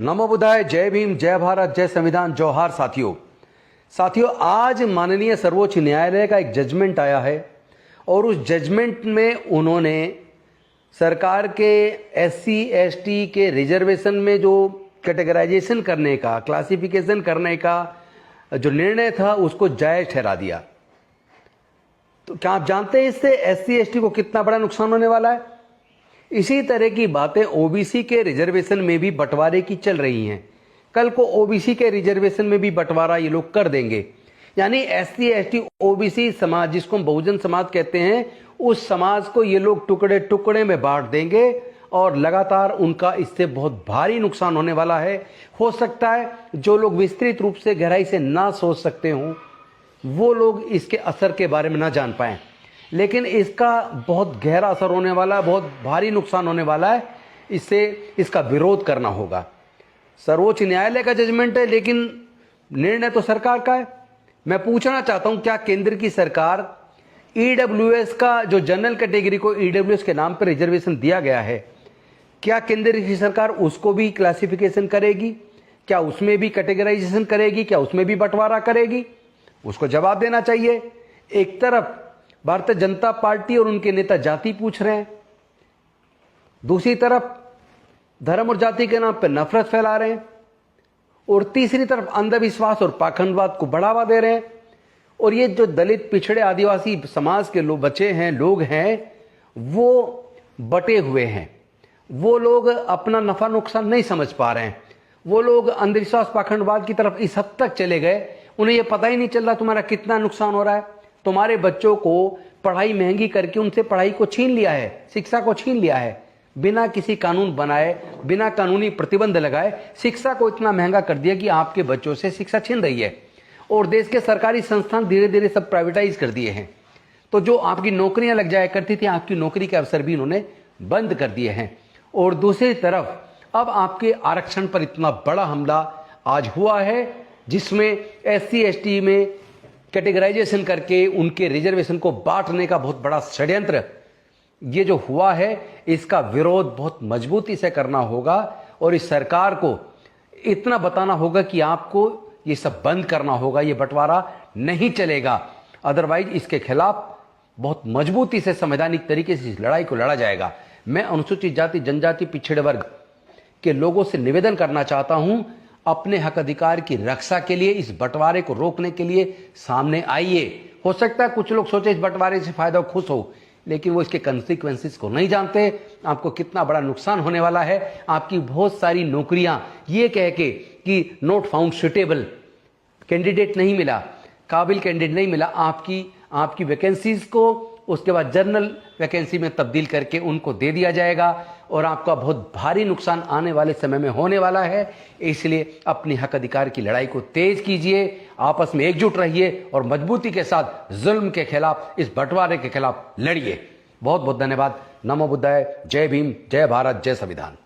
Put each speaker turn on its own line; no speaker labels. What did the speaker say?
नमो बुद्धाय। जय भीम, जय भारत, जय संविधान, जोहार साथियों, आज माननीय सर्वोच्च न्यायालय का एक जजमेंट आया है और उस जजमेंट में उन्होंने सरकार के एससी एसटी के रिजर्वेशन में जो कैटेगराइजेशन करने का, क्लासिफिकेशन करने का जो निर्णय था उसको जायज ठहरा दिया। तो क्या आप जानते हैं इससे एससी एसटी को कितना बड़ा नुकसान होने वाला है? इसी तरह की बातें ओबीसी के रिजर्वेशन में भी बंटवारे की चल रही हैं। कल को ओबीसी के रिजर्वेशन में भी बंटवारा ये लोग कर देंगे। यानी एससी एसटी ओबीसी समाज, जिसको हम बहुजन समाज कहते हैं, उस समाज को ये लोग टुकड़े टुकड़े में बांट देंगे और लगातार उनका इससे बहुत भारी नुकसान होने वाला है। हो सकता है जो लोग विस्तृत रूप से गहराई से ना सोच सकते हों वो लोग इसके असर के बारे में ना जान पाएं, लेकिन इसका बहुत गहरा असर होने वाला है, बहुत भारी नुकसान होने वाला है। इसका विरोध करना होगा। सर्वोच्च न्यायालय का जजमेंट है लेकिन निर्णय तो सरकार का है। मैं पूछना चाहता हूं, क्या केंद्र की सरकार ईडब्ल्यूएस का, जो जनरल कैटेगरी को ईडब्ल्यूएस के नाम पर रिजर्वेशन दिया गया है, क्या केंद्र की सरकार उसको भी क्लासिफिकेशन करेगी? क्या उसमें भी कैटेगराइजेशन करेगी? क्या उसमें भी बंटवारा करेगी? उसको जवाब देना चाहिए। एक तरफ भारतीय जनता पार्टी और उनके नेता जाति पूछ रहे हैं, दूसरी तरफ धर्म और जाति के नाम पर नफरत फैला रहे हैं, और तीसरी तरफ अंधविश्वास और पाखंडवाद को बढ़ावा दे रहे हैं। और ये जो दलित, पिछड़े, आदिवासी समाज के लोग, बच्चे हैं, लोग हैं, वो बटे हुए हैं। वो लोग अपना नफा नुकसान नहीं समझ पा रहे हैं। वो लोग अंधविश्वास, पाखंडवाद की तरफ इस हद तक चले गए, उन्हें ये पता ही नहीं चल रहा तुम्हारा कितना नुकसान हो रहा है। तुम्हारे बच्चों को पढ़ाई महंगी करके उनसे पढ़ाई को छीन लिया है, शिक्षा को छीन लिया है, बिना किसी कानून बनाए, बिना कानूनी प्रतिबंध लगाए शिक्षा को इतना महंगा कर दिया कि आपके बच्चों से शिक्षा छीन रही है। और देश के सरकारी संस्थान धीरे धीरे सब प्राइवेटाइज कर दिए हैं। तो जो आपकी नौकरियां लग जाया करती थी, आपकी नौकरी के अवसर भी इन्होंने बंद कर दिए हैं। और दूसरी तरफ अब आपके आरक्षण पर इतना बड़ा हमला आज हुआ है, जिसमें एससी एसटी में कैटेगराइजेशन करके उनके रिजर्वेशन को बांटने का बहुत बड़ा षड्यंत्र ये जो हुआ है, इसका विरोध बहुत मजबूती से करना होगा। और इस सरकार को इतना बताना होगा कि आपको ये सब बंद करना होगा, ये बंटवारा नहीं चलेगा। अदरवाइज इसके खिलाफ बहुत मजबूती से, संवैधानिक तरीके से इस लड़ाई को लड़ा जाएगा। मैं अनुसूचित जाति, जनजाति, पिछड़े वर्ग के लोगों से निवेदन करना चाहता हूं, अपने हक अधिकार की रक्षा के लिए, इस बंटवारे को रोकने के लिए सामने आइए। हो सकता है कुछ लोग सोचे इस बंटवारे से फायदा खुश हो, लेकिन वो इसके कंसिक्वेंसेस को नहीं जानते। आपको कितना बड़ा नुकसान होने वाला है। आपकी बहुत सारी नौकरियां ये कह के कि नॉट फाउंड सुटेबल, कैंडिडेट नहीं मिला, काबिल कैंडिडेट नहीं मिला, आपकी वैकेंसीज को उसके बाद जनरल वैकेंसी में तब्दील करके उनको दे दिया जाएगा और आपका बहुत भारी नुकसान आने वाले समय में होने वाला है। इसलिए अपने हक अधिकार की लड़ाई को तेज कीजिए, आपस में एकजुट रहिए और मजबूती के साथ जुल्म के खिलाफ, इस बंटवारे के खिलाफ लड़िए। बहुत बहुत धन्यवाद। नमो बुद्धाय। जय भीम, जय भारत, जय संविधान।